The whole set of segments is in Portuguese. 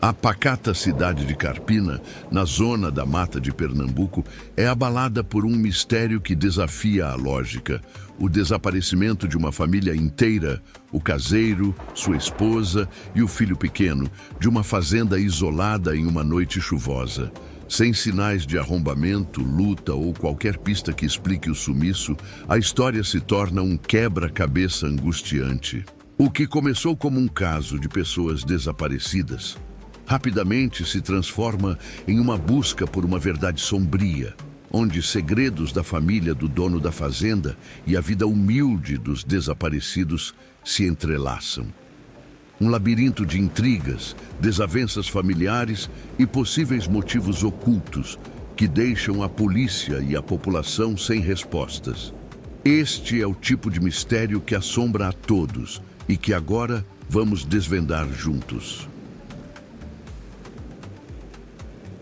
A pacata cidade de Carpina, na zona da mata de Pernambuco, é abalada por um mistério que desafia a lógica. O desaparecimento de uma família inteira, o caseiro, sua esposa e o filho pequeno, de uma fazenda isolada em uma noite chuvosa. Sem sinais de arrombamento, luta ou qualquer pista que explique o sumiço, a história se torna um quebra-cabeça angustiante. O que começou como um caso de pessoas desaparecidas, rapidamente se transforma em uma busca por uma verdade sombria, onde segredos da família do dono da fazenda e a vida humilde dos desaparecidos se entrelaçam. Um labirinto de intrigas, desavenças familiares e possíveis motivos ocultos que deixam a polícia e a população sem respostas. Este é o tipo de mistério que assombra a todos e que agora vamos desvendar juntos.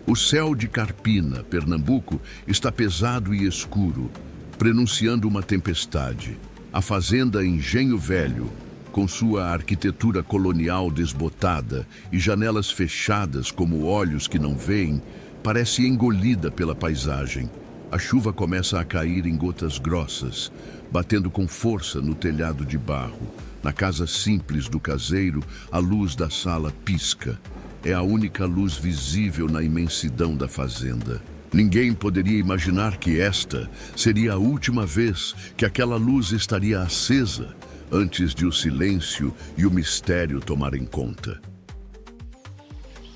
O céu de Carpina, Pernambuco, está pesado e escuro, prenunciando uma tempestade. A fazenda Engenho Velho, com sua arquitetura colonial desbotada e janelas fechadas como olhos que não veem, parece engolida pela paisagem. A chuva começa a cair em gotas grossas, batendo com força no telhado de barro. Na casa simples do caseiro, a luz da sala pisca. É a única luz visível na imensidão da fazenda. Ninguém poderia imaginar que esta seria a última vez que aquela luz estaria acesa, antes de o silêncio e o mistério tomarem conta.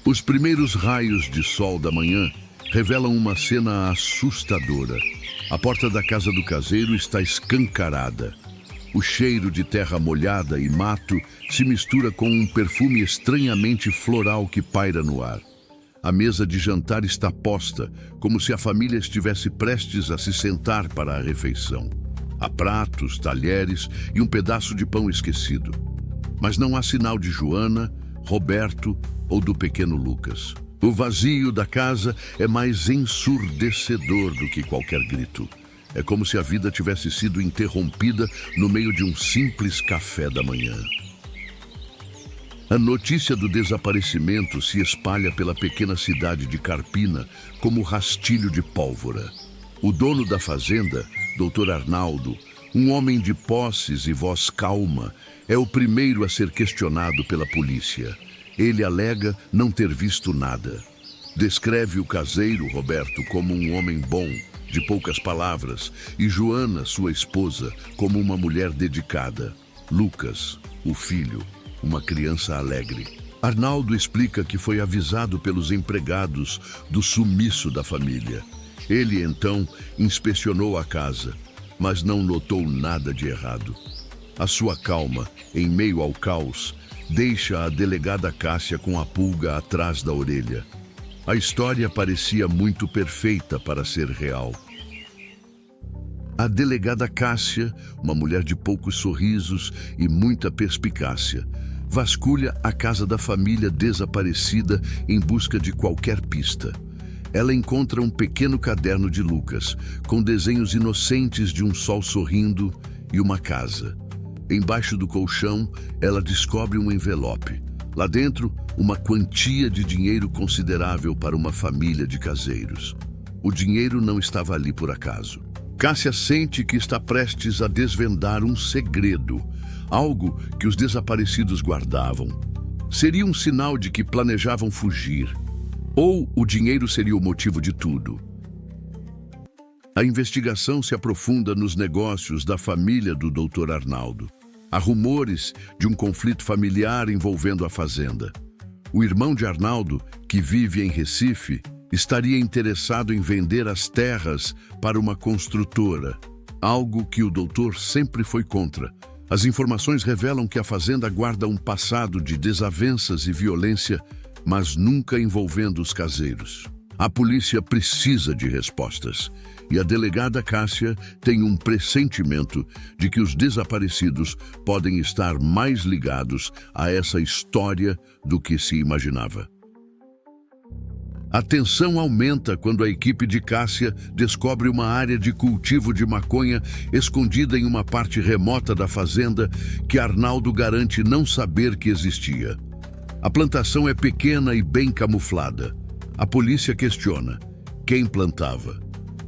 Os primeiros raios de sol da manhã revelam uma cena assustadora. A porta da casa do caseiro está escancarada. O cheiro de terra molhada e mato se mistura com um perfume estranhamente floral que paira no ar. A mesa de jantar está posta, como se a família estivesse prestes a se sentar para a refeição. Há pratos, talheres e um pedaço de pão esquecido. Mas não há sinal de Joana, Roberto ou do pequeno Lucas. O vazio da casa é mais ensurdecedor do que qualquer grito. É como se a vida tivesse sido interrompida no meio de um simples café da manhã. A notícia do desaparecimento se espalha pela pequena cidade de Carpina como rastilho de pólvora. O dono da fazenda, Dr. Arnaldo, um homem de posses e voz calma, é o primeiro a ser questionado pela polícia. Ele alega não ter visto nada. Descreve o caseiro, Roberto, como um homem bom, de poucas palavras, e Joana, sua esposa, como uma mulher dedicada. Lucas, o filho, uma criança alegre. Arnaldo explica que foi avisado pelos empregados do sumiço da família. Ele, então, inspecionou a casa, mas não notou nada de errado. A sua calma, em meio ao caos, deixa a delegada Cássia com a pulga atrás da orelha. A história parecia muito perfeita para ser real. A delegada Cássia, uma mulher de poucos sorrisos e muita perspicácia, vasculha a casa da família desaparecida em busca de qualquer pista. Ela encontra um pequeno caderno de Lucas, com desenhos inocentes de um sol sorrindo e uma casa. Embaixo do colchão, ela descobre um envelope. Lá dentro, uma quantia de dinheiro considerável para uma família de caseiros. O dinheiro não estava ali por acaso. Cássia sente que está prestes a desvendar um segredo, algo que os desaparecidos guardavam. Seria um sinal de que planejavam fugir, ou o dinheiro seria o motivo de tudo. A investigação se aprofunda nos negócios da família do Dr. Arnaldo. Há rumores de um conflito familiar envolvendo a fazenda. O irmão de Arnaldo, que vive em Recife, estaria interessado em vender as terras para uma construtora, algo que o doutor sempre foi contra. As informações revelam que a fazenda guarda um passado de desavenças e violência, mas nunca envolvendo os caseiros. A polícia precisa de respostas, e a delegada Cássia tem um pressentimento de que os desaparecidos podem estar mais ligados a essa história do que se imaginava. A tensão aumenta quando a equipe de Cássia descobre uma área de cultivo de maconha escondida em uma parte remota da fazenda que Arnaldo garante não saber que existia. A plantação é pequena e bem camuflada. A polícia questiona: quem plantava?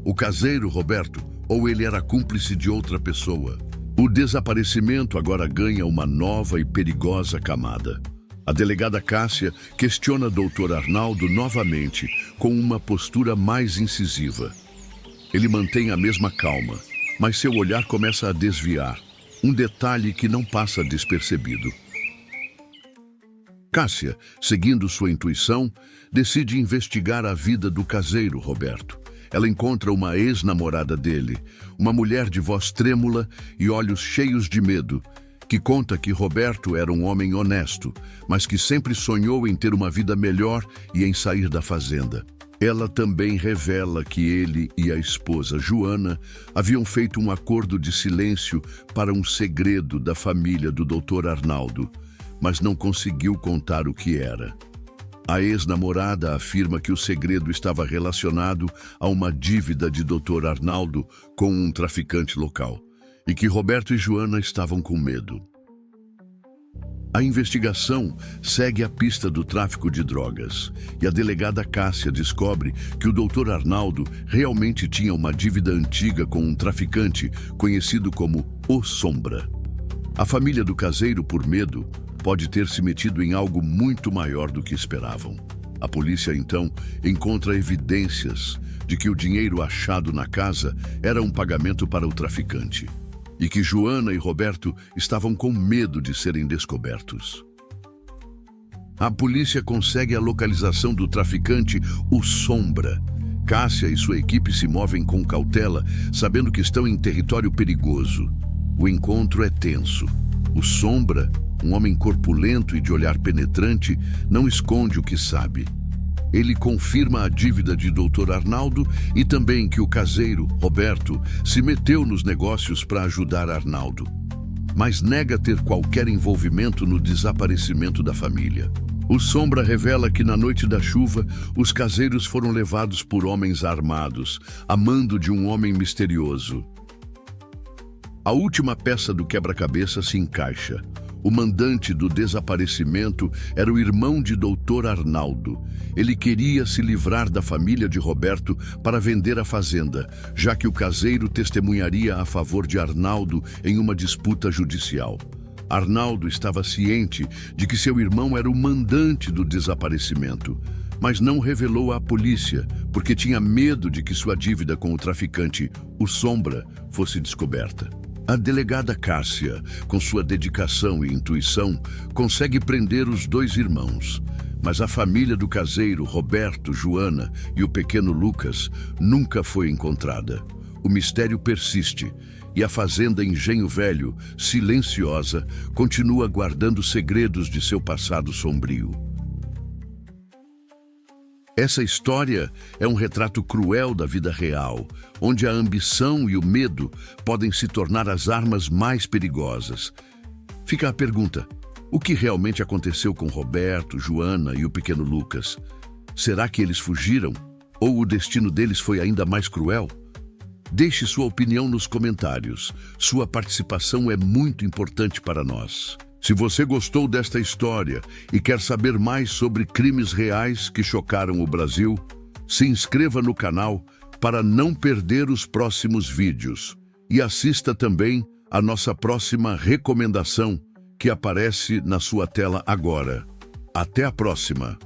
O caseiro Roberto ou ele era cúmplice de outra pessoa? O desaparecimento agora ganha uma nova e perigosa camada. A delegada Cássia questiona Dr. Arnaldo novamente, com uma postura mais incisiva. Ele mantém a mesma calma, mas seu olhar começa a desviar, um detalhe que não passa despercebido. Cássia, seguindo sua intuição, decide investigar a vida do caseiro Roberto. Ela encontra uma ex-namorada dele, uma mulher de voz trêmula e olhos cheios de medo, que conta que Roberto era um homem honesto, mas que sempre sonhou em ter uma vida melhor e em sair da fazenda. Ela também revela que ele e a esposa Joana haviam feito um acordo de silêncio para um segredo da família do Dr. Arnaldo, mas não conseguiu contar o que era. A ex-namorada afirma que o segredo estava relacionado a uma dívida de Dr. Arnaldo com um traficante local, e que Roberto e Joana estavam com medo. A investigação segue a pista do tráfico de drogas, e a delegada Cássia descobre que o Dr. Arnaldo realmente tinha uma dívida antiga com um traficante conhecido como O Sombra. A família do caseiro, por medo, pode ter se metido em algo muito maior do que esperavam. A polícia, então, encontra evidências de que o dinheiro achado na casa era um pagamento para o traficante e que Joana e Roberto estavam com medo de serem descobertos. A polícia consegue a localização do traficante, o Sombra. Cássia e sua equipe se movem com cautela, sabendo que estão em território perigoso. O encontro é tenso. O Sombra, um homem corpulento e de olhar penetrante, não esconde o que sabe. Ele confirma a dívida de Dr. Arnaldo e também que o caseiro, Roberto, se meteu nos negócios para ajudar Arnaldo, mas nega ter qualquer envolvimento no desaparecimento da família. O Sombra revela que na noite da chuva, os caseiros foram levados por homens armados, a mando de um homem misterioso. A última peça do quebra-cabeça se encaixa. O mandante do desaparecimento era o irmão de Dr. Arnaldo. Ele queria se livrar da família de Roberto para vender a fazenda, já que o caseiro testemunharia a favor de Arnaldo em uma disputa judicial. Arnaldo estava ciente de que seu irmão era o mandante do desaparecimento, mas não revelou à polícia porque tinha medo de que sua dívida com o traficante, o Sombra, fosse descoberta. A delegada Cássia, com sua dedicação e intuição, consegue prender os dois irmãos. Mas a família do caseiro, Roberto, Joana e o pequeno Lucas, nunca foi encontrada. O mistério persiste e a fazenda Engenho Velho, silenciosa, continua guardando segredos de seu passado sombrio. Essa história é um retrato cruel da vida real, onde a ambição e o medo podem se tornar as armas mais perigosas. Fica a pergunta: o que realmente aconteceu com Roberto, Joana e o pequeno Lucas? Será que eles fugiram? Ou o destino deles foi ainda mais cruel? Deixe sua opinião nos comentários. Sua participação é muito importante para nós. Se você gostou desta história e quer saber mais sobre crimes reais que chocaram o Brasil, se inscreva no canal para não perder os próximos vídeos. E assista também a nossa próxima recomendação, que aparece na sua tela agora. Até a próxima!